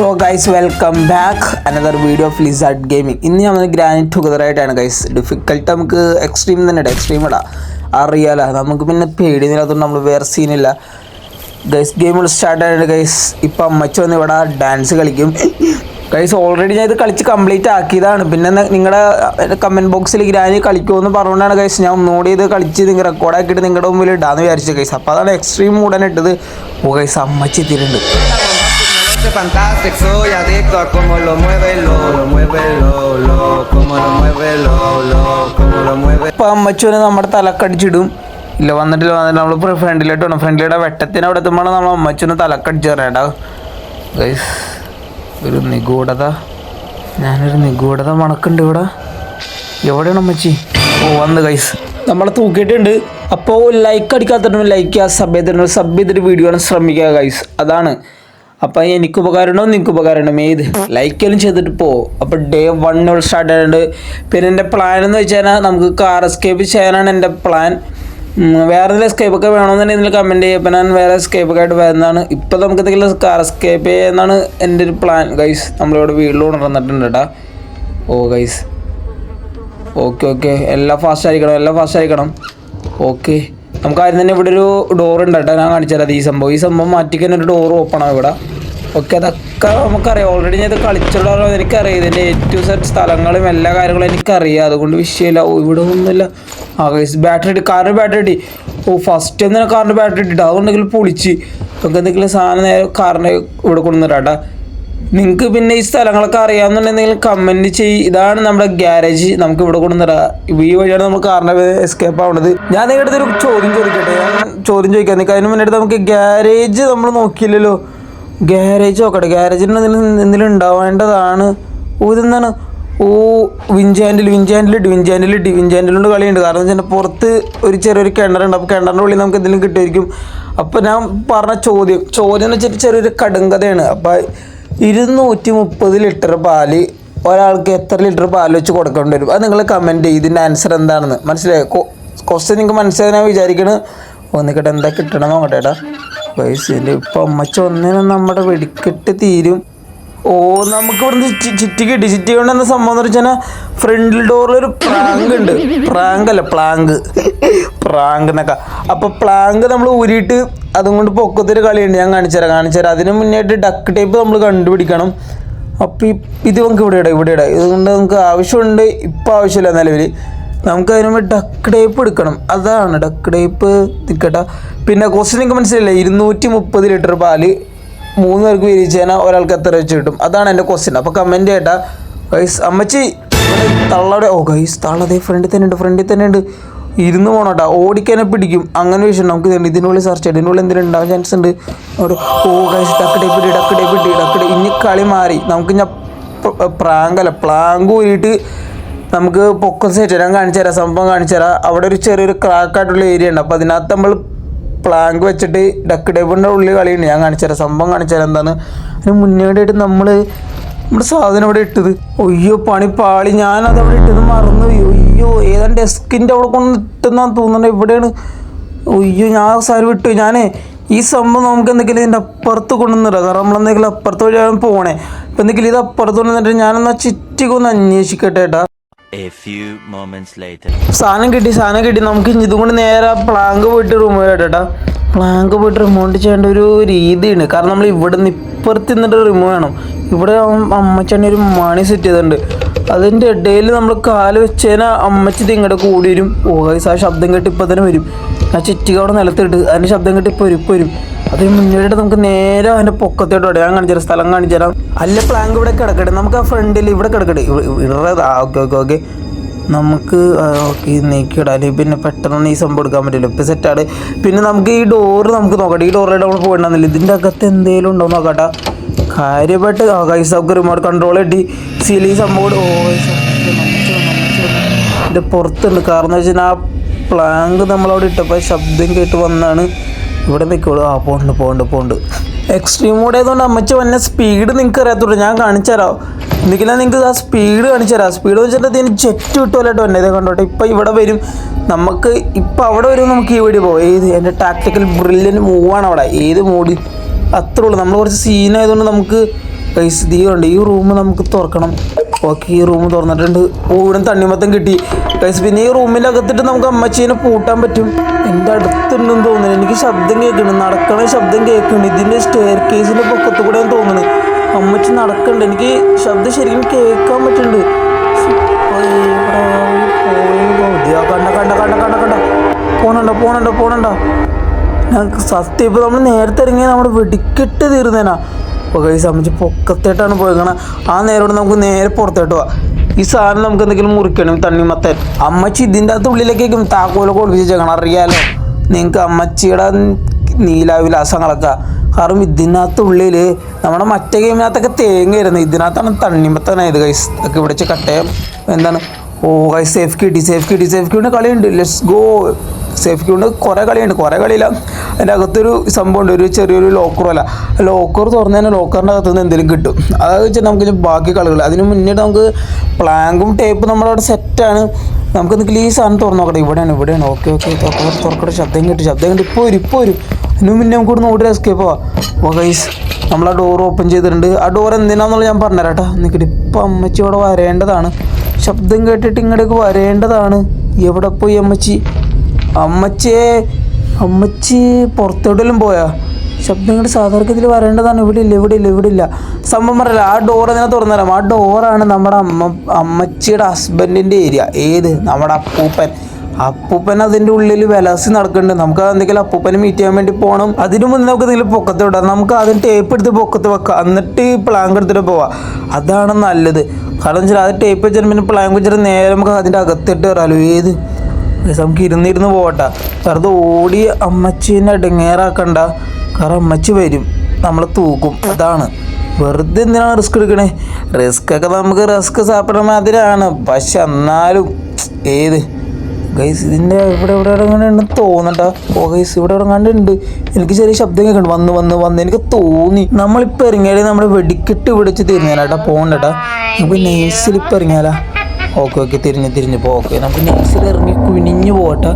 So guys welcome back another video of lizard gaming. ഇന്ന് നമ്മൾ grand together ആയിട്ടാണ് guys. Difficult നമുക്ക് extreme തന്നെ ഇടാം, എക്സ്ട്രീം ഇടാം, അറിയാലോ നമുക്ക്. പിന്നെ പേടിയൊന്നുമില്ലാത്തതുകൊണ്ട് നമ്മൾ വേറെ സീനില്ല ഗൈസ്. ഗെയിമുകൾ സ്റ്റാർട്ട് ആയിട്ട് ഗൈസ്. ഇപ്പം അമ്മച്ച വന്ന് ഇവിടെ ഡാൻസ് കളിക്കും ഗൈസ്. ഓൾറെഡി ഞാൻ ഇത് കളിച്ച് കംപ്ലീറ്റ് ആക്കിയതാണ്. പിന്നെ നിങ്ങളുടെ കമൻറ്റ് ബോക്സിൽ ഗ്രാൻഡ് കളിക്കുമെന്ന് പറഞ്ഞുകൊണ്ടാണ് ഗൈസ് ഞാൻ ഒന്നുകൂടി ഇത് കളിച്ച് നിങ്ങൾ റെക്കോർഡാക്കിയിട്ട് നിങ്ങളുടെ മുമ്പിൽ ഇടാമെന്ന് വിചാരിച്ചു ഗൈസ്. അപ്പോൾ അതാണ് എക്സ്ട്രീം മൂടാൻ ഇട്ടത്. ഓ ഗൈസ് അമ്മച്ച എത്തിയിട്ടുണ്ട്. Fantastic, soy adicto a cómo lo mueve lo, cómo lo mueve lo, cómo lo mueve. ഇപ്പം അമ്മച്ചൂനെ നമ്മുടെ തലക്കടിച്ചിടും. ഇല്ല വന്നിട്ടില്ല നമ്മൾ ഫ്രണ്ടിലോട്ട് വേണം. ഫ്രണ്ടിലൂടെ വെട്ടത്തിന് അവിടെ എത്തുമ്പോൾ നമ്മൾ അമ്മച്ചൂനെ തലക്കടിച്ച് തരേട്ടാ ഗൈസ്. ഒരു നിഗൂഢത, ഞാനൊരു നിഗൂഢത മണക്കുണ്ട് ഇവിടെ. എവിടെയാണ് അമ്മച്ചി? ഓ വന്ന് ഗൈസ്, നമ്മളെ തൂക്കിയിട്ടുണ്ട്. അപ്പോൾ ലൈക്ക് അടിക്കാത്തിട്ടും ലൈക്ക് ചെയ്യുക, സബ് ചെയ്തിട്ട് വീഡിയോ ആണ് ശ്രമിക്കുക ഗൈസ്. അതാണ്. അപ്പം എനിക്ക് ഉപകാരമുണ്ടോ നിങ്ങൾക്ക് ഉപകാരമുണ്ടോ ഏത് ലൈക്കെല്ലാം ചെയ്തിട്ട് പോകും. അപ്പോൾ ഡേ 1 ഇവിടെ സ്റ്റാർട്ട് ആയിട്ടുണ്ട്. പിന്നെ എൻ്റെ പ്ലാൻ എന്ന് വെച്ചാൽ നമുക്ക് കാർ എസ്കേപ്പ് ചെയ്യാനാണ് എൻ്റെ പ്ലാൻ. വേറെ എന്തെങ്കിലും എസ്കേപ്പൊക്കെ വേണമെന്നുണ്ടെങ്കിൽ കമൻറ്റ് ചെയ്യുക. അപ്പം ഞാൻ വേറെ എസ്കേപ്പൊക്കെ ആയിട്ട് വരുന്നതാണ്. ഇപ്പോൾ നമുക്ക് എന്തെങ്കിലും കാർ എസ്കേപ്പ് ചെയ്യുന്നതാണ് എൻ്റെ ഒരു പ്ലാൻ ഗൈസ്. നമ്മളിവിടെ വീട്ടിൽ ഉണർന്നിട്ടുണ്ട് കേട്ടോ. ഓ ഗൈസ് ഓക്കെ എല്ലാം ഫാസ്റ്റ് ആയിരിക്കണം. ഓക്കെ നമുക്ക് ആദ്യം തന്നെ ഇവിടെ ഒരു ഡോർ ഉണ്ട് കേട്ടോ, ഞാൻ കാണിച്ചു തരാം. ഈ സംഭവം മാറ്റിക്കാൻ ഒരു ഡോർ ഓപ്പൺ ആവും ഇവിടെ. ഓക്കെ അതൊക്കെ നമുക്കറിയാം. ഓൾറെഡി ഞാൻ ഇത് കളിച്ചിട്ടുണ്ടോ എനിക്കറിയാം. ഇതിൻ്റെ ഏറ്റവും സെറ്റ് സ്ഥലങ്ങളും എല്ലാ കാര്യങ്ങളും എനിക്കറിയാം. അതുകൊണ്ട് വിഷയമില്ല. ഓ ഇവിടെ ഒന്നുമില്ല. ആ ഗൈസ് കാറിന് ബാറ്ററി ഇട്ടി. ഓ ഫസ്റ്റ് തന്നെ കാറിന് ബാറ്ററി ഇട്ടിട്ട് അതുകൊണ്ടെങ്കിലും പൊളിച്ച്. നമുക്ക് എന്തെങ്കിലും സാധനം നേരെ കാറിന് ഇവിടെ കൊണ്ടുവന്നിട്ടാ കേട്ടോ. നിങ്ങൾക്ക് പിന്നെ ഈ സ്ഥലങ്ങളൊക്കെ അറിയാമെന്നുണ്ടെങ്കിൽ കമൻറ്റ് ചെയ്യും. ഇതാണ് നമ്മുടെ ഗ്യാരേജ്. നമുക്ക് ഇവിടെ കൊണ്ടുവന്നിടാം. ഈ വഴിയാണ് നമ്മൾ കാറിൻ്റെ എസ്കേപ്പ് ആവുന്നത്. ഞാൻ നിങ്ങളുടെ അടുത്തൊരു ചോദ്യം ചോദിക്കട്ടെ. ചോദിക്കാം നിങ്ങൾക്ക്. അതിന് മുന്നേ നമുക്ക് ഗ്യാരേജ് നമ്മൾ നോക്കിയില്ലല്ലോ. ഗ്യാരേജ് നോക്കട്ടെ. ഗ്യാരേജിന് എന്തെങ്കിലും ഉണ്ടാവേണ്ടതാണ്. ഓ ഇതെന്താണ്? ഓ വിൻചാൻഡിലുണ്ട് കളിയുണ്ട്. കാരണം വെച്ചാൽ പുറത്ത് ഒരു ചെറിയൊരു കിണറുണ്ട്. അപ്പോൾ കിണറിൻ്റെ ഉള്ളിൽ നമുക്ക് എന്തെങ്കിലും കിട്ടുമായിരിക്കും. അപ്പോൾ ഞാൻ പറഞ്ഞ ചോദ്യം എന്ന് വെച്ചിട്ട് ചെറിയൊരു കടുങ്കഥയാണ്. അപ്പോൾ 230 ലിറ്റർ പാല് ഒരാൾക്ക് എത്ര ലിറ്റർ പാൽ വെച്ച് കൊടുക്കേണ്ടി വരും? അത് നിങ്ങൾ കമൻറ്റ് ചെയ്യും. ഇതിൻ്റെ ആൻസർ എന്താണെന്ന് മനസ്സിലായോ? ക്വസ്റ്റ്യൻ നിങ്ങൾക്ക് മനസ്സിലായി ഞാൻ വിചാരിക്കണത്. ഒന്നിക്കട്ടെ എന്താ കിട്ടണം നോക്കട്ടെ ഏട്ടാ പൈസ. ഇപ്പം അമ്മച്ച ഒന്നിനും നമ്മുടെ വെടിക്കെട്ട് തീരും. ഓ നമുക്ക് ഇവിടുന്ന് ചിറ്റി കൊണ്ട് എന്താ സംഭവം എന്ന് വെച്ചാൽ ഫ്രണ്ട് ഡോറിലൊരു പ്രാങ്ക് ഉണ്ട്. പ്രാങ്ക് എന്നൊക്കെ. അപ്പോൾ പ്രാങ്ക് നമ്മൾ ഊരിയിട്ട് അതും കൊണ്ട് പൊക്കത്തൊരു കളിയുണ്ട്. ഞാൻ കാണിച്ചു തരാം. അതിന് മുന്നേയായിട്ട് ഡക്ക് ടേപ്പ് നമ്മൾ കണ്ടുപിടിക്കണം. അപ്പോൾ ഇത് നമുക്ക് ഇവിടെ ഇടാം. ഇതുകൊണ്ട് നമുക്ക് ആവശ്യമുണ്ട്. ഇപ്പം ആവശ്യമില്ല നിലവിൽ. നമുക്ക് അതിന് മുമ്പ് ഡക്ക് ടേപ്പ് എടുക്കണം. അതാണ് ഡക്ക് ടേപ്പ് നിൽക്കട്ടെ. പിന്നെ ക്വസ്റ്റ്യൻ നിങ്ങൾക്ക് മനസ്സിലായില്ലേ? 230 ലിറ്റർ പാല് 3 പേർക്ക് വിരിച്ചു കഴിഞ്ഞാൽ ഒരാൾക്ക് എത്ര വെച്ച് കിട്ടും? അതാണ് എൻ്റെ ക്വസ്റ്റ്യൻ. അപ്പോൾ കമൻറ്റ് ചെയ്യട്ടാ ഗൈസ്. അമ്മച്ചി തള്ളയുടെ ഓ ഗൈസ് തള്ളതേ ഫ്രണ്ടിൽ തന്നെ ഉണ്ട്. ഇരുന്ന് പോകണം കേട്ടോ. ഓടിക്കാനെ പിടിക്കും. അങ്ങനെ വിഷയം നമുക്ക് ഇതിനുള്ളിൽ സെർച്ച് ചെയ്യും. ഇതിനുള്ളിൽ എന്തെങ്കിലും ഉണ്ടാവാൻ ചാൻസ് ഉണ്ട്. അവിടെ ഓ ഗൈസ് ഡക്ക് ടേപ്പ് ഇനി കളി മാറി. നമുക്ക് ഞാൻ പ്ലാങ്ക് ഊരിയിട്ട് നമുക്ക് പൊക്കം സെറ്റ് ഞാൻ കാണിച്ചു തരാം. സംഭവം കാണിച്ചു തരാം. അവിടെ ഒരു ചെറിയൊരു ക്രാക്കായിട്ടുള്ള ഏരിയ ഉണ്ട്. അപ്പോൾ അതിനകത്ത് നമ്മൾ പ്ലാങ്ക് വെച്ചിട്ട് ഡക്ക് ടേപ്പിൻ്റെ ഉള്ളിൽ കളിയുണ്ട്. ഞാൻ കാണിച്ചു തരാം. സംഭവം കാണിച്ചു തരാം എന്താണ്. അതിന് മുന്നേടായിട്ട് നമ്മുടെ സാധനം അവിടെ ഇട്ടത്. ഒയ്യോ പണി പാളി. ഞാനതവിടെ ഇട്ടത് മറന്നു. ഒയ്യോ ഏതാണ്ട് ഡെസ്കിൻ്റെ അവിടെ കൊണ്ട് ഇട്ടെന്നാണ് തോന്നുന്നത്. ഇവിടെയാണ്. ഒയ്യോ ഞാൻ സാറ് വിട്ടു. ഞാനേ ഈ സംഭവം നമുക്ക് എന്തെങ്കിലും ഇതിൻ്റെ അപ്പുറത്ത് കൊണ്ടുവന്നിടാം. കാരണം നമ്മളെന്തെങ്കിലും അപ്പുറത്ത് വഴിയാണ് പോകണേ. ഇപ്പം എന്തെങ്കിലും ഇത് അപ്പുറത്ത് കൊണ്ടുവന്നിട്ട് ഞാനെന്നാ ചിറ്റിക്കൊന്ന് അന്വേഷിക്കട്ടെ ഏട്ടാ. സാധനം കിട്ടി. നമുക്ക് ഇതുകൊണ്ട് നേരെ പ്ലാങ്ക് പോയിട്ട് റിമൂവ് ചെയ്യട്ടെ. പ്ലാങ്ക് പോയിട്ട് റിമൂവ് ചെയ്യേണ്ട ഒരു രീതിയുണ്ട്. കാരണം നമ്മൾ ഇവിടെ നിന്ന് ഇപ്പുറത്ത് നിന്നിട്ട് റിമൂവ് ചെയ്യണം. ഇവിടെ അമ്മച്ചേൻ്റെ ഒരു മണി സെറ്റ് ചെയ്തിട്ടുണ്ട്. അതിൻ്റെ ഇടയിൽ നമ്മൾ കാല് വെച്ചതിനാൽ അമ്മച്ചി ഇങ്ങോട്ട് കൂടി വരും. ഓ ഗൈസ് ആ ശബ്ദം കേട്ട് ഇപ്പം തന്നെ വരും. ആ ചിറ്റിക അവിടെ നിലത്തിട്ട് അതിൻ്റെ ശബ്ദം കേട്ട് ഇപ്പോൾ വരും. അതിന് മുന്നേറിയിട്ട് നമുക്ക് നേരെ അതിൻ്റെ പൊക്കത്തോട്ട് വിടാം. ഞാൻ കാണിച്ചു തരാം. സ്ഥലം കാണിച്ചു തരാം. അല്ല പ്ലാങ്ക് ഇവിടെ കിടക്കട്ടെ. നമുക്ക് ആ ഫ്രണ്ടിൽ ഇവിടെ കിടക്കട്ടെ. ഓക്കെ നമുക്ക് ഓക്കെ നീക്കിയിടാം. അല്ലെങ്കിൽ പിന്നെ പെട്ടെന്ന് ഈ സംഭവം എടുക്കാൻ പറ്റില്ല. ഇപ്പം സെറ്റാണ്. പിന്നെ നമുക്ക് ഈ ഡോറ് നമുക്ക് നോക്കട്ടെ. ഈ ഡോറിലായിട്ട് നമ്മൾ പോയിട്ടുണ്ടെന്നില്ല. ഇതിൻ്റെ അകത്ത് എന്തെങ്കിലും ഉണ്ടോ നോക്കട്ടെ. കാര്യമായിട്ട് ഗൈസ് നമുക്ക് റിമോട്ട് കൺട്രോൾ കിട്ടി. സീലിംഗ് സംഭവം ഇതിൻ്റെ പുറത്തുണ്ട്. കാരണം എന്ന് വെച്ചാൽ ആ പ്ലാങ്ക് നമ്മളവിടെ ഇട്ടപ്പോൾ ശബ്ദം കേട്ട് വന്നാണ്. ഇവിടെ നിൽക്കുള്ളൂ. ആ പോണ്ട് എക്സ്ട്രീം മോഡ് ആയതുകൊണ്ട് അമ്മച്ച വന്ന സ്പീഡ് നിങ്ങൾക്ക് അറിയാത്തുള്ളൂ. ഞാൻ കാണിച്ചു തരാം. എന്തെങ്കിലും നിങ്ങൾക്ക് ആ സ്പീഡ് കാണിച്ചു തരാം. സ്പീഡ് വെച്ചിട്ട് ഇതിന് ജെറ്റ് കിട്ടുമല്ലോ. എന്നെ ഇത് കണ്ടോട്ടെ. ഇപ്പം ഇവിടെ വരും. നമുക്ക് ഇപ്പം അവിടെ വരും. നമുക്ക് ഈ വീഡിയോ പോകാം. ഏത് എൻ്റെ ടാക്ടിക്കൽ ബ്രില്യൻറ്റ് മൂവാണ് അവിടെ. ഏത് മോഡ് അത്രേ ഉള്ളൂ. നമ്മൾ കുറച്ച് സീനായതുകൊണ്ട് നമുക്ക് ഗൈസ് ഉണ്ട് ഈ റൂം നമുക്ക് തുറക്കണം. ഓക്കെ ഈ റൂം തുറന്നിട്ടുണ്ട്. ഇവിടെ തണ്ണിമത്തം കിട്ടി ഗൈസ്. പിന്നെ ഈ റൂമിൻ്റെ അകത്തിട്ട് നമുക്ക് അമ്മച്ചീനെ പൂട്ടാൻ പറ്റും. എൻ്റെ അടുത്തുണ്ടെന്ന് തോന്നുന്നു. എനിക്ക് ശബ്ദം കേൾക്കുന്നു, നടക്കണ ശബ്ദം കേൾക്കുന്നുണ്ട്. ഇതിൻ്റെ സ്റ്റെയർ കേസിൻ്റെ പൊക്കത്ത് കൂടെ തോന്നുന്നു അമ്മച്ചി നടക്കുന്നുണ്ട്. എനിക്ക് ശബ്ദം ശരിക്കും കേൾക്കാൻ പറ്റുന്നുണ്ട്. പോണണ്ട ഞങ്ങൾക്ക് സത്യം ഇപ്പോൾ നമ്മൾ നേരത്തെ ഇറങ്ങിയ നമ്മുടെ വെടിക്കെട്ട് തീർന്നേനാ. അപ്പോൾ കൈസ് അമ്മച്ചി പൊക്കത്തേട്ടാണ് പോയിക്കണം. ആ നേരോട് നമുക്ക് നേരെ പുറത്തോട്ട് പോവാം. ഈ സാധനം നമുക്ക് എന്തെങ്കിലും മുറിക്കണം, തണ്ണിമത്തൻ. അമ്മച്ചി ഇതിൻ്റെ അകത്ത് ഉള്ളിലേക്കും താക്കോലൊക്കെ ഒളിപ്പിച്ചേക്കണം. അറിയാലോ നിങ്ങൾക്ക് അമ്മച്ചിയുടെ നീലാവിലാസങ്ങളൊക്കെ. കാരണം ഇതിനകത്തുള്ളിൽ നമ്മുടെ മറ്റേ ഗെയിമിനകത്തൊക്കെ തേങ്ങയായിരുന്നു, ഇതിനകത്താണ് തണ്ണിമത്തനായത് ഗൈസ്. ഒക്കെ ഇവിടെ കട്ടയം എന്താണ്. ഓ ഗൈസ് സേഫ് കിട്ടി കളിയുണ്ട്. Let's go. സേഫ് കൊണ്ട് കുറേ കളിയില്ല. അതിൻ്റെ അകത്തൊരു സംഭവമുണ്ട്, ഒരു ചെറിയൊരു ലോക്കറുമല്ല. ലോക്കർ തുറന്നു കഴിഞ്ഞാൽ ലോക്കറിൻ്റെ അകത്തുനിന്ന് എന്തെങ്കിലും കിട്ടും. അതായത് വെച്ചാൽ നമുക്ക് ബാക്കി കളികൾ. അതിന് മുന്നേ നമുക്ക് പ്ലാങ്കും ടേപ്പ് നമ്മളവിടെ സെറ്റാണ്. നമുക്ക് എന്തെങ്കിലും ഈ സാധനം തുറന്നു നോക്കട്ടെ. ഇവിടെയാണ്. ഓക്കെ തുറക്കട്ടെ. ശബ്ദം കിട്ടി. ഇപ്പോൾ വരും. അതിന് മുന്നേ നമുക്ക് ഇവിടെ ഓടി എസ്കേപ്പ് പോവാം. അപ്പോൾ ഗൈസ് നമ്മൾ ആ ഡോർ ഓപ്പൺ ചെയ്തിട്ടുണ്ട്. ആ ഡോർ എന്തിനാണെന്നുള്ളത് ഞാൻ പറഞ്ഞുതരാം കേട്ടോ. നിൽക്കട്ടെ. ഇപ്പോൾ അമ്മച്ചി ഇവിടെ വരേണ്ടതാണ്. ശബ്ദം കേട്ടിട്ട് ഇങ്ങോട്ടേക്ക് വരേണ്ടതാണ്. എവിടെ പോയി അമ്മച്ചി പുറത്തോട്ടെല്ലാം പോയാ? ശബ്ദം ഇങ്ങോട്ട് സാധാരണത്തിൽ വരേണ്ടതാണ്. ഇവിടെ ഇല്ല. സംഭവം പറയല്ല. ആ ഡോർ എങ്ങനെ തുറന്നുതരാം. ആ ഡോറാണ് നമ്മുടെ അമ്മച്ചിയുടെ ഹസ്ബൻഡിൻ്റെ ഏരിയ. ഏത് നമ്മുടെ അപ്പൂപ്പൻ അതിൻ്റെ ഉള്ളിൽ വിലാസി നടക്കുന്നുണ്ട്. നമുക്ക് എന്തെങ്കിലും അപ്പൂപ്പനെ മീറ്റ് ചെയ്യാൻ വേണ്ടി പോകണം. അതിന് മുന്നേ നമുക്ക് എന്തെങ്കിലും പൊക്കത്ത് വിടാം. നമുക്ക് ആദ്യം ടേപ്പ് എടുത്ത് പൊക്കത്ത് വെക്കാം, എന്നിട്ട് പ്ലാങ്ക് എടുത്തിട്ട് പോവാം. അതാണ് നല്ലത്. കാരണം വെച്ചാൽ അത് ടേപ്പ് വെച്ചാൽ പിന്നെ പ്ലാങ്ക് വെച്ചിട്ട് നേരെ നമുക്ക് അതിൻ്റെ അകത്തിട്ട് കയറാമല്ലോ. ഏത് നമുക്ക് ഇരുന്നിരുന്ന് പോകട്ടെ. വെറുതെ ഓടി അമ്മച്ചീനെ ഇടങ്ങേറാക്കണ്ട. കാരണം അമ്മച്ചി വരും, നമ്മളെ തൂക്കും. അതാണ് വെറുതെ എന്തിനാണ് റിസ്ക് എടുക്കണേ. റിസ്ക് സാപ്പിട മാതിരിയാണ്. പക്ഷെ എന്നാലും ഏത് ഗൈസ് ഇതിൻ്റെ ഇവിടെ ഇറങ്ങാണ്ട് തോന്നണ്ട. ഓ ഗൈസ് ഇവിടെ ഇറങ്ങാണ്ടുണ്ട്. എനിക്ക് ചെറിയ ശബ്ദം കേൾക്കുന്നുണ്ട്. വന്ന് എനിക്ക് തോന്നി നമ്മളിപ്പോൾ ഇറങ്ങിയാലേ നമ്മുടെ വെടിക്കെട്ട് വിളിച്ച് തിരിഞ്ഞാലാട്ടാ. പോകണ്ടട്ടാ. നമുക്ക് നെയ്സിലിപ്പോൾ ഇറങ്ങിയാലാ. ഓക്കെ തിരിഞ്ഞ് പോവാം. ഓക്കെ നമുക്ക് നെയ്സിൽ ഇറങ്ങി കുനിഞ്ഞ് പോകട്ടെ.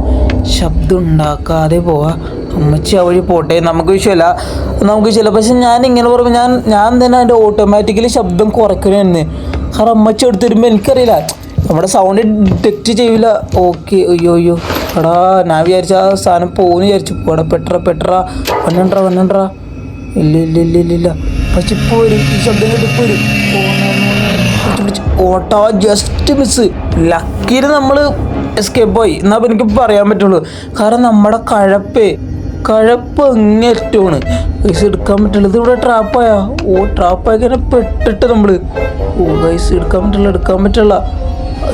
ശബ്ദം ഉണ്ടാക്കാതെ പോവാം. അമ്മച്ചി ആ വഴി പോട്ടെ. നമുക്ക് വിഷയമില്ല. പക്ഷെ ഞാൻ ഇങ്ങനെ പറയുമ്പോൾ ഞാൻ തന്നെ അതിൻ്റെ ഓട്ടോമാറ്റിക്കലി ശബ്ദം കുറയ്ക്കണമെന്ന്. കാരണം അമ്മച്ചി എടുത്ത് വരുമ്പോൾ എനിക്കറിയില്ല, നമ്മുടെ സൗണ്ട് ഡിറ്റക്റ്റ് ചെയ്യില്ല. ഓക്കെ അയ്യോ എടാ ഞാൻ വിചാരിച്ച ആ സാധനം പോകുന്നു വിചാരിച്ചു. ഇവിടെ പെട്ര വന്നണ്ടാ. ഇല്ല പക്ഷെ ഇപ്പോൾ വരും. ഈ ശബ്ദം കേട്ട് ഇപ്പോൾ വരും. Auto just miss. ലക്കിന് നമ്മൾ എസ്കേപ്പ് ആയി എന്നാൽ എനിക്ക് പറയാൻ പറ്റുള്ളൂ. കാരണം നമ്മുടെ കഴപ്പ് അങ്ങേറ്റമാണ്. ഗൈസ് എടുക്കാൻ പറ്റില്ല. ഇത് ഇവിടെ ട്രാപ്പായാ. ട്രാപ്പായിങ്ങനെ പെട്ടിട്ട് നമ്മൾ ഗൈസ് എടുക്കാൻ പറ്റില്ല.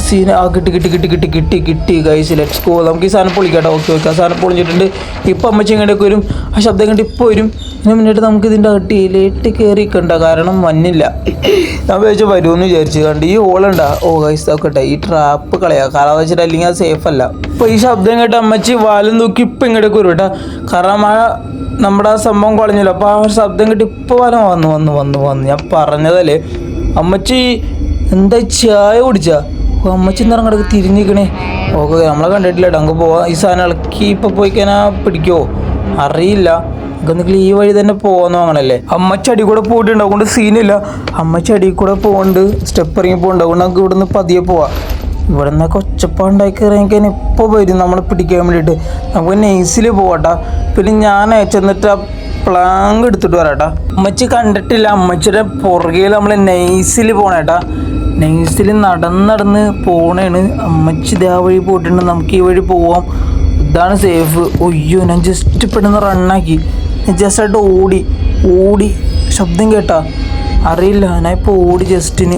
സീന കിട്ടി ഗൈസ്. Let's go. നമുക്ക് ഈ സാധനം പൊളിക്കട്ടെ. ഓക്കെ ആ സാധനം പൊളിഞ്ഞിട്ടുണ്ട്. ഇപ്പം അമ്മച്ചി ഇങ്ങോട്ടേക്ക് വരും. ആ ശബ്ദം കണ്ട് ഇപ്പോൾ വരും. ഇതിന് മുന്നിട്ട് നമുക്ക് ഇതിൻ്റെ അകട്ടിയിലേട്ട് കയറിക്കണ്ട. കാരണം മഞ്ഞില്ല. ഞാൻ വിചാരിച്ചു വരുമെന്ന് വിചാരിച്ചു. കണ്ട് ഈ ഹോളുണ്ടാ. ഗൈസ് നോക്കട്ടെ. ഈ ട്രാപ്പ് കളയാ. കാരണം വെച്ചിട്ട് അല്ലെങ്കിൽ അത് സേഫ് അല്ല. അപ്പോൾ ഈ ശബ്ദം കേട്ട് അമ്മച്ചി വാലും തൂക്കി ഇപ്പം ഇങ്ങോട്ടേക്ക് വരും കേട്ടോ. കാരണം നമ്മുടെ ആ സംഭവം കളഞ്ഞല്ലോ. അപ്പോൾ ആ ശബ്ദം കേട്ട് ഇപ്പോൾ വന്നു. ഞാൻ പറഞ്ഞതല്ലേ. അമ്മച്ചി എന്താ ചായ കുടിച്ചാ? അമ്മച്ചി എന്താ അങ്ങോട്ട് തിരിഞ്ഞിരിക്കണേ. ഓക്കെ നമ്മളെ കണ്ടിട്ടില്ല. അങ്ങ് പോവാം. ഈ സാധനം ഇളക്കി ഇപ്പോൾ പോയി കഴിഞ്ഞാൽ പിടിക്കുമോ അറിയില്ല. എന്തെങ്കിലും ഈ വഴി തന്നെ പോകാമെന്ന് വാങ്ങണല്ലേ. അമ്മച്ചി അടി കൂടെ പോയിട്ടുണ്ട്. അതുകൊണ്ട് സീനില്ല. അമ്മച്ചി അടി കൂടെ പോകുന്നുണ്ട്. സ്റ്റെപ്പ് ഇറങ്ങി പോകുന്നുണ്ട്. അതുകൊണ്ട് നമുക്ക് ഇവിടെ നിന്ന് പതിയെ പോവാം. ഇവിടെ നിന്നൊക്കെ ഒച്ചപ്പാണ്ടാക്കി ഇറങ്ങിക്കാൻ ഇപ്പോൾ വരും നമ്മളെ പിടിക്കാൻ വേണ്ടിയിട്ട്. നമുക്ക് നെയ്സിൽ പോവാട്ടാ. പിന്നെ ഞാൻ ചെന്നിട്ട് ആ പ്ലാങ്ക് എടുത്തിട്ട് വരാട്ടാ. അമ്മച്ചി കണ്ടിട്ടില്ല. അമ്മച്ചിയുടെ പുറകിൽ നമ്മൾ നെയ്സിൽ പോണേട്ടാ. നെയ്സിൽ നടന്ന് പോണേണ്. അമ്മച്ചി ഇതേ വഴി പോയിട്ടുണ്ട്. നമുക്ക് ഈ വഴി പോവാം. ഇതാണ് സേഫ്. ഒയ്യോ ഞാൻ ജസ്റ്റ് പെട്ടെന്ന് റണ്ണാക്കി. ഞാൻ ജസ്റ്റ് ആയിട്ട് ഓടി ശബ്ദം കേട്ടാ അറിയില്ല. ഞാൻ ഇപ്പോൾ ഓടി ജസ്റ്റിന്.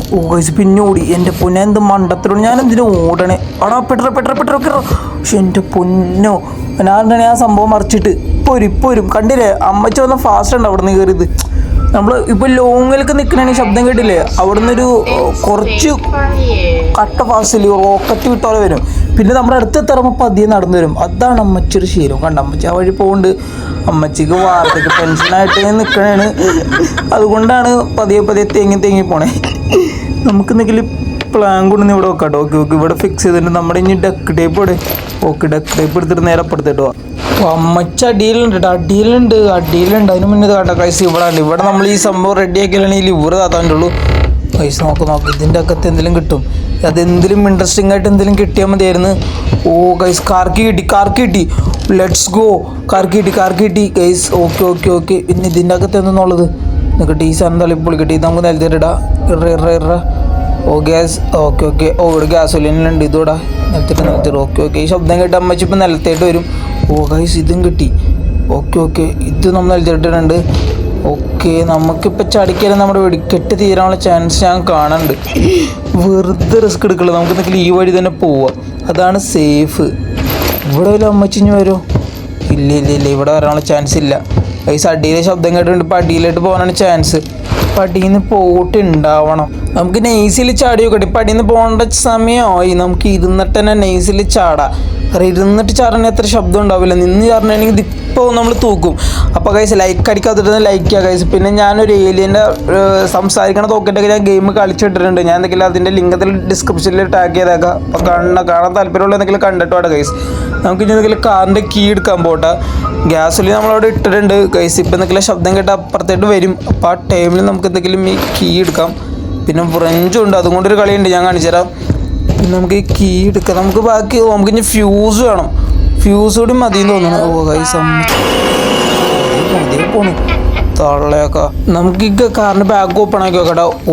പിന്നെ ഓടി. എൻ്റെ പൊന്നെ എന്ത് മണ്ടത്തിലൂടെ ഞാൻ എന്തിനു ഓടണേ. ആടാ പെട്ര. പക്ഷെ എൻ്റെ പൊന്നോ ഞാൻ ആ സംഭവം മറിച്ചിട്ട് ഇപ്പോൾ വരും. കണ്ടില്ലേ അമ്മച്ചി വന്ന ഫാസ്റ്റ് ഉണ്ട് അവിടെ നിന്ന് കയറിയത്. നമ്മൾ ഇപ്പോൾ ലോങ്ങിലേക്ക് നിൽക്കണേ ശബ്ദം കേട്ടില്ലേ. അവിടെ നിന്നൊരു കുറച്ച് കട്ട ഫാസ്റ്റിൽ റോക്കറ്റ് വിട്ടോലെ വരും. പിന്നെ നമ്മുടെ അടുത്ത് എത്തറമ്പോൾ പതിയെ നടന്നു വരും. അതാണ് അമ്മച്ചിയുടെ ശീലം. കണ്ട അമ്മച്ചി ആ വഴി പോകുന്നുണ്ട്. അമ്മച്ചിക്ക് വാർത്തയ്ക്ക് ടെൻഷനായിട്ട് നിൽക്കണേണ്. അതുകൊണ്ടാണ് പതിയെ തേങ്ങി പോണേ. നമുക്ക് എന്തെങ്കിലും പ്ലാൻ കൊണ്ടു ഇവിടെ വെക്കാട്ടോ. ഓക്കെ ഓക്കെ ഇവിടെ ഫിക്സ് ചെയ്തിട്ട് നമ്മുടെ ഇനി ഡക്ക് ടേപ്പ് ഇവിടെ. ഓക്കെ ഡക്ക് ടേപ്പ് എടുത്തിട്ട് നേരെ അപ്പുറത്തേട്ടോ. അമ്മച്ച അടിയിലുണ്ട് കേട്ടോ, അടിയിലുണ്ട്. അതിന് മുന്നേ കേട്ടോ കൈസ് ഇവിടെ ഉണ്ട്. ഇവിടെ നമ്മൾ ഈ സംഭവം റെഡി ആക്കിയാലാണെങ്കിൽ ലിവർ താത്താൻ്റെ ഉള്ളൂ. പൈസ നോക്ക് ഇതിൻ്റെ അകത്ത് എന്തെങ്കിലും കിട്ടും. അതെന്തെങ്കിലും ഇൻട്രസ്റ്റിംഗ് ആയിട്ട് എന്തെങ്കിലും കിട്ടിയാൽ മതിയായിരുന്നു. ഓ ഗൈസ് കാർക്ക് കിട്ടി. Let's go. കാർക്ക് കിട്ടി ഗൈസ്. ഓക്കെ പിന്നെ ഇതിൻ്റെ അകത്ത് എന്തെന്നുള്ളത് നിൽക്കട്ടെ. ഈ സാധനം തള്ളിപ്പൊളി കിട്ടി. ഇത് നമുക്ക് നിലത്തിട്ടിടാം. ഇറ ഓ ഗ്യാസ്. ഓക്കെ ഓ ഇവിടെ ഗ്യാസോലിനുണ്ട്. ഇതോടാ നിലത്തിട്ട്. ഓക്കെ ഈ ശബ്ദം കേട്ട് അമ്മച്ചി ഇപ്പം നിലത്തേട്ട് വരും. ഓ ഗൈസ് ഇതും കിട്ടി. ഓക്കെ ഇത് നമ്മൾ നിലത്തിട്ടിട്ടുണ്ട്. ഓക്കെ നമുക്കിപ്പോൾ ചടിക്കലും നമ്മുടെ വെടിക്കെട്ട് തീരാനുള്ള ചാൻസ് ഞാൻ കാണുന്നുണ്ട്. വെറുതെ റിസ്ക് എടുക്കുള്ളൂ. നമുക്ക് എന്തെങ്കിലും ഈ വഴി തന്നെ പോവാം, അതാണ് സേഫ്. ഇവിടെ വല്ല അമ്മച്ചിഞ്ഞ് വരുമോ? ഇല്ല ഇവിടെ വരാനുള്ള ചാൻസ് ഇല്ല. പൈസ അടിയിലെ ശബ്ദം കേട്ടിട്ടുണ്ട്. ഇപ്പം അടിയിലോട്ട് പോകാനാണ് ചാൻസ്. അപ്പം അടിയിൽ നിന്ന് പോയിട്ടുണ്ടാവണം. നമുക്ക് നെയ്സിൽ ചാടി നോക്കട്ടെ. ഇപ്പം അടിയിൽ നിന്ന് പോകേണ്ട സമയമായി. നമുക്ക് ഇരുന്നിട്ട് തന്നെ നെയ്സിൽ ചാടാം. കാരണം ഇരുന്നിട്ട് ചാടാൻ എത്ര ശബ്ദം ഉണ്ടാവില്ല. നിന്ന് ചാടണമെങ്കിൽ ഇതിപ്പോൾ നമ്മൾ തൂക്കും. അപ്പോൾ കൈസ് ലൈക്ക് അടിക്കാത്തിട്ട് ലൈക്ക് ചെയ്യുക കൈസ്. പിന്നെ ഞാനൊരു ഏലിയൻ്റെ സംസാരിക്കണ തോക്കിട്ടൊക്കെ ഞാൻ ഗെയിം കളിച്ചിട്ടിട്ടുണ്ട്. ഞാൻ എന്തെങ്കിലും അതിൻ്റെ ലിങ്ക് ഡിസ്ക്രിപ്ഷനിൽ ടാഗ് ചെയ്തേക്കാം. അപ്പോൾ കാണാൻ താല്പര്യമുള്ള എന്തെങ്കിലും കണ്ടിട്ടോടെ കൈസ്. നമുക്ക് ഇനി എന്തെങ്കിലും കാറിൻ്റെ കീ എടുക്കാൻ പോട്ടെ. ഗ്യാസിൽ നമ്മളവിടെ ഇട്ടിട്ടുണ്ട് കൈസ്. ഇപ്പം എന്തെങ്കിലും ശബ്ദം കേട്ട് അപ്പുറത്തേട്ട് വരും. അപ്പോൾ ആ ടൈമിൽ നമുക്ക് എന്തെങ്കിലും ഈ കീ എടുക്കാം. പിന്നെ ഫ്രഞ്ചും ഉണ്ട്, അതുകൊണ്ടൊരു കളിയുണ്ട്, ഞാൻ കാണിച്ചു തരാം. പിന്നെ നമുക്ക് ഈ കീ എടുക്കാം. നമുക്ക് ഇനി ഫ്യൂസ് വേണം. ഫ്യൂസ് കൂടി മതിയെന്ന് തോന്നുന്നു. ഓ കൈസ് പോണു തള്ളയൊക്കെ. നമുക്ക് ഈ കാറിൻ്റെ ബാഗ് ഓപ്പൺ ആക്കി നോക്കട്ടോ. ഓ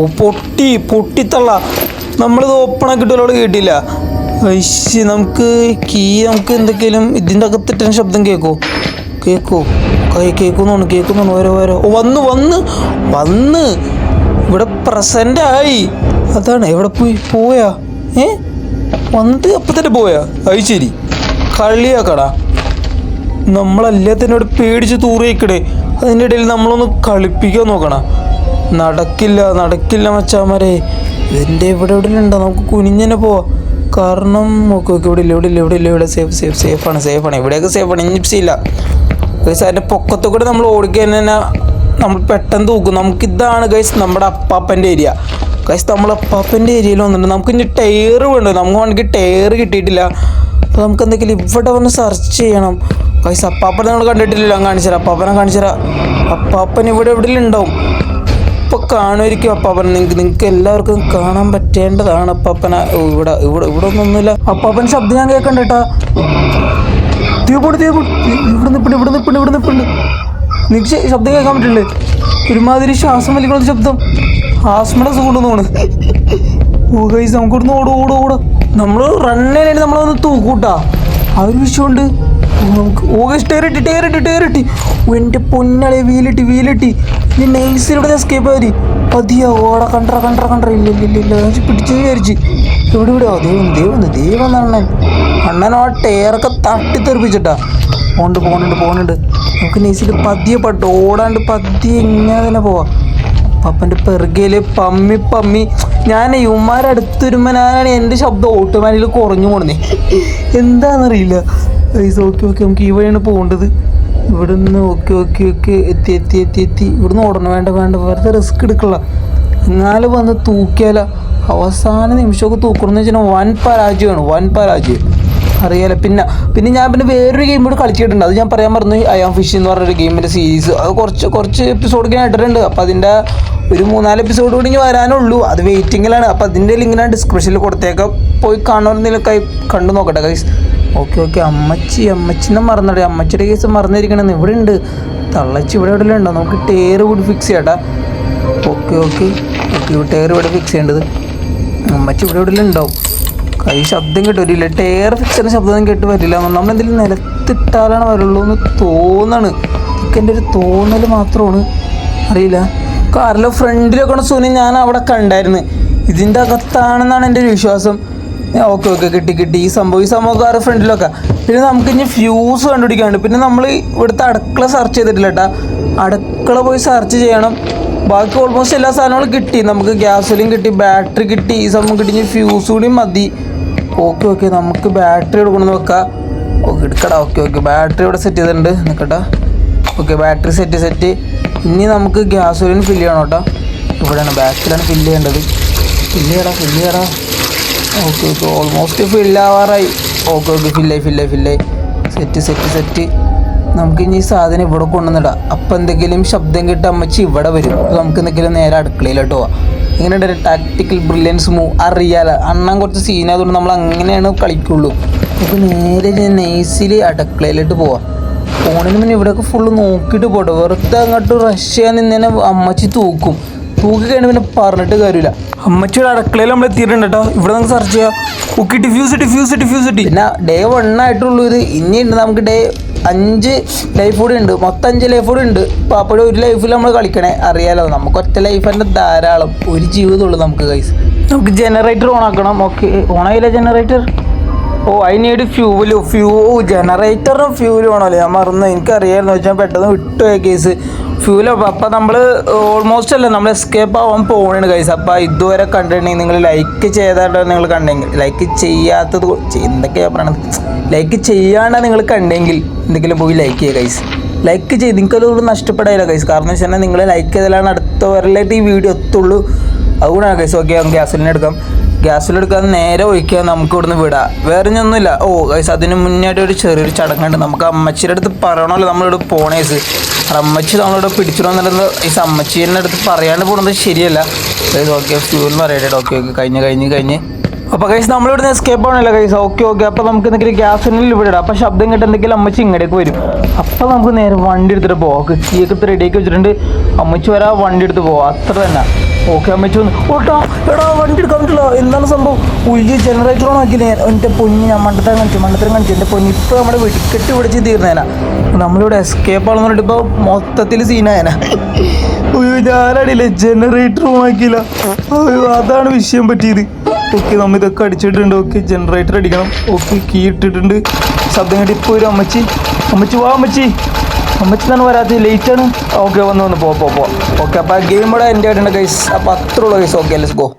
പൊട്ടിത്തള്ള. നമ്മളിത് ഓപ്പൺ ആക്കിയിട്ടല്ലോ കേട്ടില്ല. ഐശ് നമുക്ക് എന്തൊക്കെയാലും ഇതിൻ്റെ അകത്തിട്ട ശബ്ദം കേൾക്കുന്നുണ്ട്. ഓരോ വന്ന് ഇവിടെ പ്രസന്റ് ആയി. അതാണ് എവിടെ പോയാ വന്നിട്ട് അപ്പം തന്നെ പോയാ. അത് ശരി കളിയാക്കടാ. നമ്മളെല്ലാത്തിനോട് പേടിച്ച് തൂറിയിക്കടേ. അതിൻ്റെ ഇടയിൽ നമ്മളൊന്ന് കളിപ്പിക്കാൻ നോക്കണം. നടക്കില്ല മച്ചാമാരെ. ഇതിൻ്റെ ഇവിടെ ഉണ്ടോ? നമുക്ക് കുനിഞ്ഞന്നെ പോവാം. കാരണം നോക്കി ഇവിടെ സേഫാണ്. ഇവിടെയൊക്കെ സേഫാണ്. ഇനിപ്പില്ല ഗൈസ്. അതിൻ്റെ പൊക്കത്തൊക്കെ നമ്മൾ ഓടിക്കാൻ തന്നെ നമ്മൾ പെട്ടെന്ന് തൂക്കും. നമുക്കിതാണ് ഗൈസ് നമ്മുടെ അപ്പാപ്പൻ്റെ ഏരിയ. ഗൈസ് നമ്മൾ അപ്പാപ്പൻ്റെ ഏരിയയിൽ വന്നിട്ടുണ്ട്. നമുക്ക് ഇനി ടയർ വേണ്ടത്. നമുക്ക് വേണമെങ്കിൽ ടയർ കിട്ടിയിട്ടില്ല. അപ്പോൾ നമുക്ക് എന്തെങ്കിലും ഇവിടെ വന്ന് സെർച്ച് ചെയ്യണം ഗൈസ്. അപ്പാപ്പനെ നമ്മൾ കണ്ടിട്ടില്ലല്ലോ. ഞാൻ കാണിച്ചുതരാം. അപ്പാപ്പനെ കാണിച്ചുതരാം. അപ്പാപ്പൻ ഇവിടെ എവിടെയെങ്കിലും ഉണ്ടാവും. ഇപ്പോൾ കാണുമായിരിക്കും അപ്പാപ്പൻ. നിങ്ങൾക്ക് എല്ലാവർക്കും കാണാൻ പറ്റേണ്ടതാണ് അപ്പാപ്പനെ. ഇവിടെ ഒന്നുമില്ല. അപ്പാപ്പൻ ശബ്ദം ഞാൻ കേൾക്കണ്ട കേട്ടാ. ഇവിടെ നിൽപ്പുണ്ട്. നിങ്ങൾക്ക് ശബ്ദം കേൾക്കാൻ പറ്റില്ലേ? ഒരുമാതിരി ശ്വാസം വലിക്കുന്ന ശബ്ദം. ആസ്മയുടെ സുഖം തോന്നുന്നു. ഓ ഗൈസ് നമുക്കിവിടുന്ന് ഓട്. നമ്മൾ റണ്ണേനായിട്ട് നമ്മളൊന്ന് തൂക്കൂട്ടാ. ആ ഒരു വിഷയമുണ്ട്. നമുക്ക് ടയറിട്ടി. എൻ്റെ പൊന്നളെ വീലിട്ടി. ഇനി നൈസിലൂടെ എസ്കേപ്പ് ആയി. പതിയാ ഓടാ. കണ്ട ഇല്ല പിടിച്ചു വിചാരിച്ച്. ഇവിടെ ദൈവം അണ്ണൻ ആ ടയറൊക്കെ തട്ടിത്തെറിപ്പിച്ചിട്ടാ. പോണുണ്ട്. നമുക്ക് നൈസിൽ പതിയെ ഓടാണ്ട് പതിയെ ഇങ്ങനെ തന്നെ പോവാം. പപ്പൻ്റെ പെറുകയിൽ പമ്മി ഞാൻ യുമാരടുത്ത് വരുമ്പോൾ ഞാനാണ് എൻ്റെ ശബ്ദം ഓട്ടോമാറ്റിൽ കുറഞ്ഞു പോണേ. എന്താണെന്നറിയില്ല. ഓക്കെ നമുക്ക് ഈ വഴിയാണ് പോകേണ്ടത്. ഇവിടെ നിന്ന് ഓക്കെ എത്തി. ഇവിടുന്ന് ഓടണം. വേണ്ട വെറുതെ റിസ്ക് എടുക്കില്ല. എന്നാലും വന്ന് തൂക്കിയാല അവസാന നിമിഷമൊക്കെ തൂക്കണമെന്ന് വെച്ചാൽ വൻ പരാജയം അറിയാലോ. പിന്നെ ഞാൻ വേറൊരു ഗെയിം കൂടെ കളിച്ചിട്ടുണ്ട്. അത് ഞാൻ പറയാൻ മറന്നു. ഐ ആം ഫിഷ് എന്ന് പറഞ്ഞൊരു ഗെയിമിൻ്റെ സീരീസ്. അത് കുറച്ച് എപ്പിസോഡ് ഞാൻ ഇട്ടിട്ടുണ്ട്. അപ്പോൾ അതിൻ്റെ ഒരു 3-4 എപ്പിസോഡ് കൂടി ഇനി വരാനുള്ളൂ. അത് വെയിറ്റിങ്ങിലാണ്. അപ്പോൾ അതിൻ്റെ ലിങ്ക് ഞാൻ ഡിസ്ക്രിപ്ഷനിൽ കൊടുത്തേക്കാം. പോയി കാണുമെന്നതിലൊക്കെ കണ്ടു നോക്കട്ടെ ഗൈസ്. ഓക്കെ അമ്മച്ചിനെ മറന്നടേ. അമ്മച്ചിയുടെ കേസ് മറന്നിരിക്കണമെന്ന്. ഇവിടെ ഉണ്ട് തള്ളച്ചി. ഇവിടെ ഉണ്ടോ? നമുക്ക് ടയർ കൂടി ഫിക്സ് ചെയ്യട്ടാ. ഓക്കെ ടയർ ഇവിടെ ഫിക്സ് ചെയ്യേണ്ടത്. അമ്മച്ചി ഇവിടെ ഉണ്ടാവും. കൈ ശബ്ദം കേട്ടില്ല. ടയർ ഫിക്സ് ചെയ്യുന്ന ശബ്ദം കേട്ട് വരില്ല. നമ്മളെന്തെങ്കിലും നിലത്തിട്ടാലാണ് വരുള്ളൂ എന്ന് തോന്നാണ്. ഇതൊക്കെ എൻ്റെ ഒരു തോന്നൽ മാത്രമാണ്. അറിയില്ല. കാറിലെ ഫ്രണ്ടിലൊക്കെ സുനി ഞാൻ അവിടെ കണ്ടായിരുന്നു. ഇതിൻ്റെ അകത്താണെന്നാണ് എൻ്റെ ഒരു വിശ്വാസം. ഓക്കെ കിട്ടി ഈ സംഭവം കാറ് ഫ്രണ്ടിലൊക്കെ. പിന്നെ നമുക്ക് ഇനി ഫ്യൂസ് കണ്ടുപിടിക്കാനുണ്ട്. പിന്നെ നമ്മൾ ഇവിടുത്തെ അടുക്കള സെർച്ച് ചെയ്തിട്ടില്ല കേട്ടാ. അടുക്കള പോയി സെർച്ച് ചെയ്യണം. ബാക്കി ഓൾമോസ്റ്റ് എല്ലാ സാധനങ്ങളും കിട്ടി. നമുക്ക് ഗ്യാസോലിൻ കിട്ടി, ബാറ്ററി കിട്ടി, ഈ സംഭവം കിട്ടി. ഇനി ഫ്യൂസ് കൂടി മതി. ഓക്കെ നമുക്ക് ബാറ്ററി എടുക്കണമെന്ന് വെക്കാം. എടുക്കടാ. ഓക്കെ ബാറ്ററി ഇവിടെ സെറ്റ് ചെയ്തിട്ടുണ്ട്. നിൽക്കട്ടാ. Okay battery set. ഇനി നമുക്ക് ഗ്യാസോലിൻ ഫില്ല് ചെയ്യണം കേട്ടോ. ഇവിടെയാണ് ബാക്കിലാണ് ഫില്ല് ചെയ്യേണ്ടത്. ഫില്ല് ചെയ്യടാ. ഓക്കെ ഓക്കെ ഓൾമോസ്റ്റ് ഫില്ലാവാറായി. ഓക്കെ ഓക്കെ ഫില്ലായി. സെറ്റ്. നമുക്ക് ഇനി ഈ സാധനം ഇവിടെ കൊണ്ടുവന്നിടാം. അപ്പം എന്തെങ്കിലും ശബ്ദം കിട്ടുക അമ്മച്ചി ഇവിടെ വരും. അപ്പോൾ നമുക്ക് എന്തെങ്കിലും നേരെ അടുക്കളയിലോട്ട് പോവാം. ഇങ്ങനെ ഒരു ടാക്ടിക്കൽ ബ്രില്യൻസ് മൂവ് അറിയാലോ. അണ്ണൻ കുറച്ച് സീനായതുകൊണ്ട് നമ്മൾ അങ്ങനെയാണ് കളിക്കുള്ളൂ. നമുക്ക് നേരെ നൈസിൽ അടുക്കളയിലോട്ട് പോവാം. ഫോണിന് മുന്നേ ഇവിടെയൊക്കെ ഫുള്ള് നോക്കിയിട്ട് പോട്ടെ. വെറുതെ അങ്ങോട്ട് റഷ് ചെയ്യാൻ നിന്നേനെ അമ്മച്ചി തൂക്കി കഴിഞ്ഞ് പിന്നെ പറഞ്ഞിട്ട് കാര്യമില്ല. അമ്മച്ചിയുടെ അടുക്കളയിൽ നമ്മൾ എത്തിയിട്ടുണ്ട് കേട്ടോ. ഇവിടെ നമുക്ക് സെർച്ച് ചെയ്യാം. ഓക്കെ ഡിഫ്യൂസ് പിന്നെ ഡേ 1 ആയിട്ടുള്ളൂ ഇത്. ഇനിയുണ്ട് നമുക്ക് ഡേ 5 ലൈഫ് കൂടി ഉണ്ട്. മൊത്തം 5 ലൈഫ് കൂടി ഉണ്ട്. ഇപ്പോൾ അപ്പോഴും ഒരു ലൈഫിൽ നമ്മൾ കളിക്കണേ അറിയാലോ. നമുക്ക് ഒറ്റ ലൈഫ് തന്നെ ധാരാളം. ഒരു ജീവിതമുള്ളൂ നമുക്ക് ഗൈസ്. നമുക്ക് ജനറേറ്റർ ഓൺ ആക്കണം. ഓക്കെ ഓണായില്ല ജനറേറ്റർ. ഐ നീഡ് ജനറേറ്ററിനും ഫ്യൂല് വേണമല്ലേ? ഞാൻ മറന്നു. എനിക്കറിയാമെന്ന് വെച്ചാൽ പെട്ടെന്ന് വിട്ടുപോയ കേസ് ഫ്യൂല്. അപ്പം നമ്മൾ ഓൾമോസ്റ്റ് അല്ല നമ്മൾ എസ്കേപ്പ് ആവാൻ പോകണേ ഗൈസ്. അപ്പം ഇതുവരെ കണ്ടിട്ടുണ്ടെങ്കിൽ നിങ്ങൾ ലൈക്ക് ചെയ്താട്ടോ നിങ്ങൾ കണ്ടെങ്കിൽ, ലൈക്ക് ചെയ്യാത്തത് എന്തൊക്കെയാണ് പറയണത്, ലൈക്ക് ചെയ്യാണ്ടാണ് നിങ്ങൾ കണ്ടെങ്കിൽ എന്തെങ്കിലും പോയി ലൈക്ക് ചെയ്യുക ഗൈസ്. ലൈക്ക് ചെയ്ത് നിങ്ങൾക്കതുകൊണ്ട് നഷ്ടപ്പെടായില്ല ഗൈസ്. കാരണം വെച്ച് കഴിഞ്ഞാൽ നിങ്ങൾ ലൈക്ക് ചെയ്താലാണ് അടുത്തവരിലായിട്ട് ഈ വീഡിയോ എത്തുള്ളൂ. അതുകൊണ്ടാണ് ഗൈസ്. ഓക്കെ നമുക്ക് ഗ്യാസിലെടുക്കാൻ നേരെ ഒഴിക്കുക. നമുക്ക് ഇവിടുന്ന് വിടാം. വേറെ ഒന്നുമില്ല. ഗൈസ് അതിന് മുന്നായിട്ട് ഒരു ചെറിയൊരു ചടങ്ങുണ്ട്. നമുക്ക് അമ്മച്ചിയുടെ അടുത്ത് പറയണമല്ലോ നമ്മളിവിടെ പോണേസ്. അമ്മച്ചി നമ്മളിവിടെ പിടിച്ചിടുന്നുള്ളത് ഈ അമ്മച്ചീൻ്റെ അടുത്ത് പറയാണ്ട് പോകുന്നത് ശരിയല്ല ഗൈസ്. ഓക്കെ ഫ്യൂൽ പറയട്ടെ. ഓക്കെ കഴിഞ്ഞ് അപ്പോൾ ഗൈസ് നമ്മളിവിടുന്ന് എസ്കേപ്പ് ആണല്ലോ ഗൈസ്. ഓക്കെ അപ്പോൾ നമുക്ക് എന്തെങ്കിലും ഗ്യാസിനുള്ളിൽ ഇവിടെ ഇടാം. അപ്പോൾ ശബ്ദം കേട്ട് എന്തെങ്കിലും അമ്മച്ചി ഇങ്ങടേക്ക് വരും. അപ്പോൾ നമുക്ക് നേരെ വണ്ടി എടുത്തിട്ട് പോവാം. കീയൊക്കെ റെഡിയാക്കി വെച്ചിട്ടുണ്ട്. അമ്മച്ചി വരാ വണ്ടി എടുത്ത് പോവാം. അത്ര തന്നെ. ഓക്കെ അമ്മച്ചി വന്നു. എടാ വണ്ടി എടുക്കാൻ പറ്റില്ല. എന്താണ് സംഭവം? ജനറേറ്റർ ഓൺ ആക്കി എൻ്റെ പൊന്നി. ഞാൻ മണ്ടത്തരം കാണിച്ചു എൻ്റെ പൊന്നി. ഇപ്പോൾ നമ്മുടെ വെടിക്കെട്ട് പിടിച്ച് തീർന്നേനാ. നമ്മളിവിടെ എസ്കേപ്പ് ആണെന്ന് പറഞ്ഞിട്ട് ഇപ്പോൾ മൊത്തത്തിൽ സീനായനാ. ഞാനടിയില്ലേ ജനറേറ്റർ ഓൺ ആക്കിയില്ല. അതാണ് വിഷയം പറ്റിയത്. ഓക്കെ നമ്മൾ ഇതൊക്കെ അടിച്ചിട്ടുണ്ട്. ഓക്കെ ജനറേറ്റർ അടിക്കണം. ഓക്കെ കീ ഇട്ടിട്ടുണ്ട്. ശബ്ദം കേട്ട് ഇപ്പോൾ ഒരു അമ്മച്ചി വാ അമ്മച്ചി തന്നെ വരാത്ത ലേറ്റാണ്. ഓക്കെ വന്ന് പോ. ഓക്കെ അപ്പോൾ ഗെയിം ഇവിടെ എൻ്റെ ആയിട്ടുണ്ട് ഗൈസ്. അപ്പോൾ അത്രേ ഉള്ളൂ ഗൈസ്. Okay let's go.